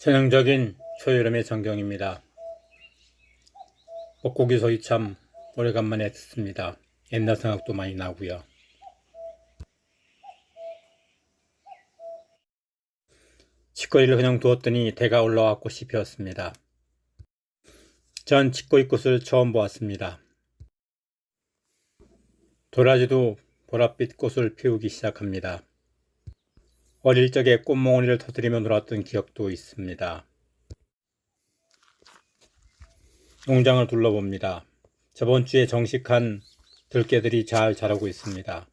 전형적인 초여름의 전경입니다. 뻐꾸기 소리 참 오래간만에 듣습니다. 옛날 생각도 많이 나고요. 치꺼리를 그냥 두었더니 대가 올라와 꽃이 피었습니다. 전 치꺼리 꽃을 처음 보았습니다. 도라지도 보랏빛 꽃을 피우기 시작합니다. 어릴 적에 꽃몽오리를 터뜨리며 놀았던 기억도 있습니다. 농장을 둘러봅니다. 저번 주에 정식한 들깨들이 잘 자라고 있습니다.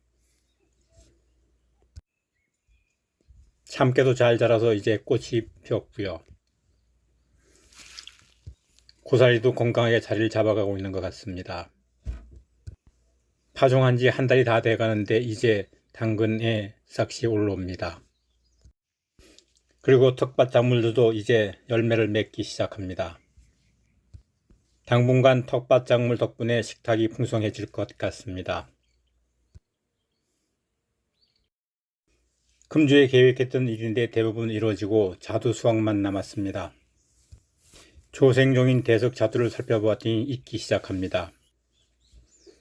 참깨도 잘 자라서 이제 꽃이 피었고요. 고사리도 건강하게 자리를 잡아가고 있는 것 같습니다. 파종한 지 한 달이 다 돼가는데 이제 당근에 싹이 올라옵니다. 그리고 텃밭 작물들도 이제 열매를 맺기 시작합니다. 당분간 텃밭 작물 덕분에 식탁이 풍성해질 것 같습니다. 금주에 계획했던 일인데 대부분 이루어지고 자두 수확만 남았습니다. 초생종인 대석 자두를 살펴보았더니 익기 시작합니다.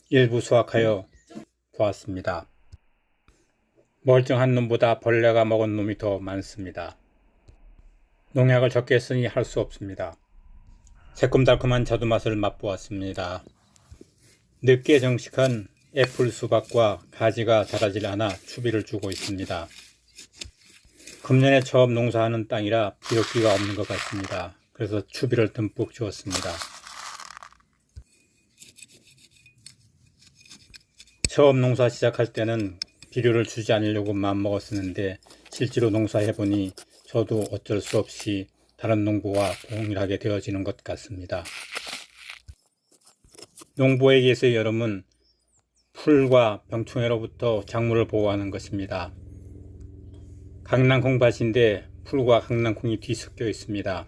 일부 수확하여 보았습니다. 멀쩡한 놈보다 벌레가 먹은 놈이 더 많습니다. 농약을 적게 쓰니 할 수 없습니다. 새콤달콤한 자두 맛을 맛보았습니다. 늦게 정식한 애플 수박과 가지가 자라질 않아 추비를 주고 있습니다. 금년에 처음 농사하는 땅이라 비료기가 없는 것 같습니다. 그래서 추비를 듬뿍 주었습니다. 처음 농사 시작할 때는 비료를 주지 않으려고 마음먹었었는데 실제로 농사해보니 저도 어쩔 수 없이 다른 농부와 동일하게 되어지는 것 같습니다. 농부에게서의 여름은 풀과 병충해로부터 작물을 보호하는 것입니다. 강낭콩밭인데 풀과 강낭콩이 뒤섞여 있습니다.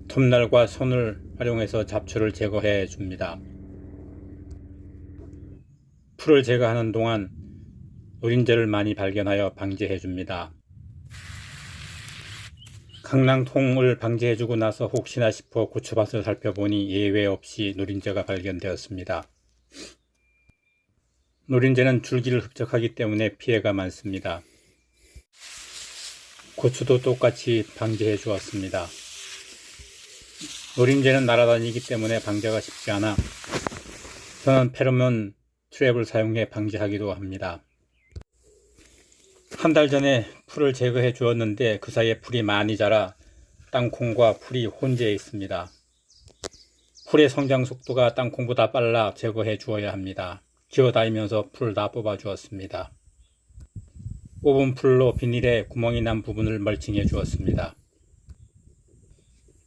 톱날과 손을 활용해서 잡초를 제거해 줍니다. 풀을 제거하는 동안 노린재를 많이 발견하여 방제해 줍니다. 강낭콩을 방제해주고 나서 혹시나 싶어 고추밭을 살펴보니 예외 없이 노린재가 발견되었습니다. 노린재는 줄기를 흡적하기 때문에 피해가 많습니다. 고추도 똑같이 방제해 주었습니다. 노린재는 날아다니기 때문에 방제가 쉽지 않아 저는 페로몬 트랩을 사용해 방제하기도 합니다. 한 달 전에 풀을 제거해 주었는데 그 사이에 풀이 많이 자라 땅콩과 풀이 혼재해 있습니다. 풀의 성장 속도가 땅콩보다 빨라 제거해 주어야 합니다. 기어다니면서 풀 다 뽑아 주었습니다. 뽑은 풀로 비닐에 구멍이 난 부분을 멀칭해 주었습니다.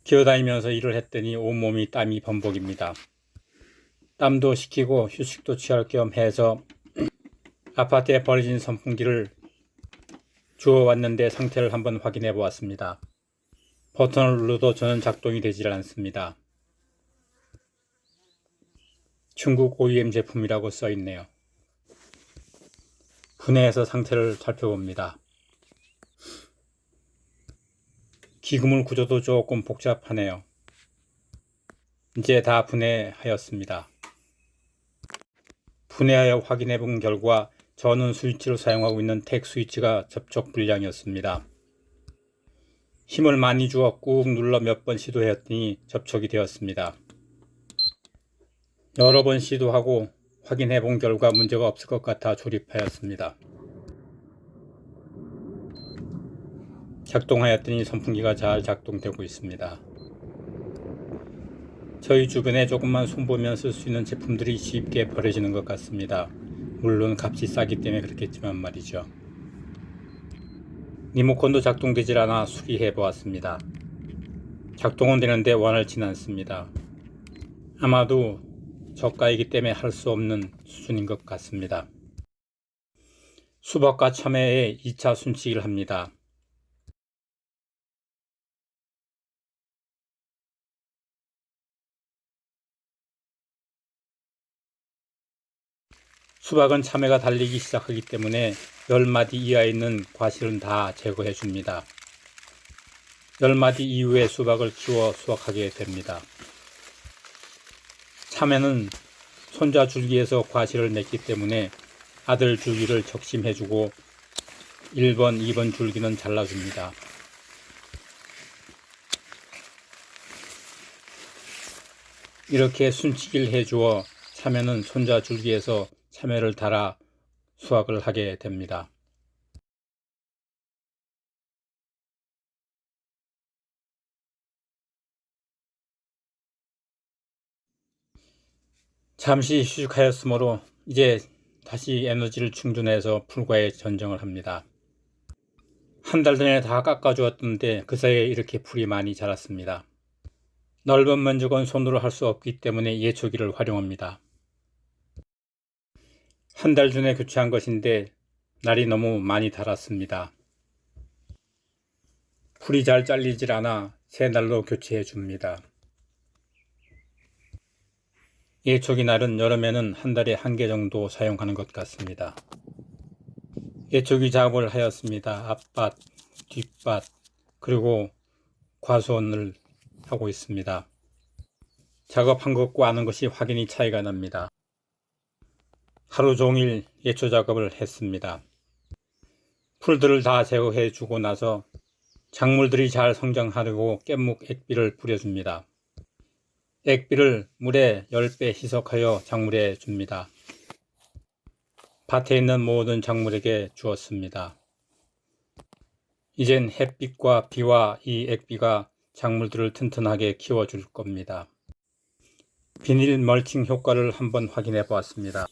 기어다니면서 일을 했더니 온몸이 땀이 범벅입니다. 땀도 식히고 휴식도 취할 겸 해서 아파트에 버려진 선풍기를 주워왔는데 상태를 한번 확인해 보았습니다. 버튼을 눌러도 저는 작동이 되질 않습니다. 중국 OEM 제품이라고 써있네요. 분해해서 상태를 살펴봅니다. 기구물 구조도 조금 복잡하네요. 이제 다 분해하였습니다. 분해하여 확인해 본 결과 저는 스위치로 사용하고 있는 택 스위치가 접촉 불량이었습니다. 힘을 많이 주어 꾹 눌러 몇 번 시도했더니 접촉이 되었습니다. 여러 번 시도하고 확인해 본 결과 문제가 없을 것 같아 조립하였습니다. 작동하였더니 선풍기가 잘 작동되고 있습니다. 저희 주변에 조금만 손보면 쓸 수 있는 제품들이 쉽게 버려지는 것 같습니다. 물론 값이 싸기 때문에 그렇겠지만 말이죠. 리모컨도 작동되질 않아 수리해 보았습니다. 작동은 되는데 원활치 않습니다. 아마도 저가이기 때문에 할 수 없는 수준인 것 같습니다. 수박과 참외에 2차 순치기를 합니다. 수박은 참외가 달리기 시작하기 때문에 10마디 이하에 있는 과실은 다 제거해 줍니다. 10마디 이후에 수박을 키워 수확하게 됩니다. 참외는 손자 줄기에서 과실을 맺기 때문에 아들 줄기를 적심해주고 1번, 2번 줄기는 잘라줍니다. 이렇게 순치기를 해주어 참외는 손자 줄기에서 참외를 달아 수확을 하게 됩니다. 잠시 휴식하였으므로 이제 다시 에너지를 충전해서 풀과에 전정을 합니다. 한 달 전에 다 깎아주었던데 그 사이에 이렇게 풀이 많이 자랐습니다. 넓은 면적은 손으로 할 수 없기 때문에 예초기를 활용합니다. 한 달 전에 교체한 것인데 날이 너무 많이 닳았습니다. 풀이 잘 잘리질 않아 새 날로 교체해 줍니다. 예초기 날은 여름에는 한 달에 1개 정도 사용하는 것 같습니다. 예초기 작업을 하였습니다. 앞밭, 뒷밭, 그리고 과수원을 하고 있습니다. 작업한 것과 하는 것이 확연히 차이가 납니다. 하루 종일 예초 작업을 했습니다. 풀들을 다 제거해 주고 나서 작물들이 잘 성장하려고 깻묵 액비를 뿌려줍니다. 액비를 물에 10배 희석하여 작물에 줍니다. 밭에 있는 모든 작물에게 주었습니다. 이젠 햇빛과 비와 이 액비가 작물들을 튼튼하게 키워줄 겁니다. 비닐 멀칭 효과를 한번 확인해 보았습니다.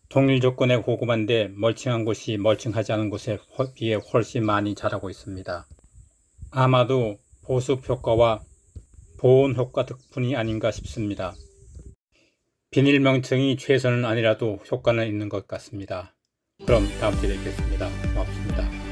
동일 조건의 고구마인데 멀칭한 곳이 멀칭하지 않은 곳에 비해 훨씬 많이 자라고 있습니다. 아마도 보습 효과와 보온 효과 덕분이 아닌가 싶습니다. 비닐 명칭이 최선은 아니라도 효과는 있는 것 같습니다. 그럼 다음 주에 뵙겠습니다. 고맙습니다.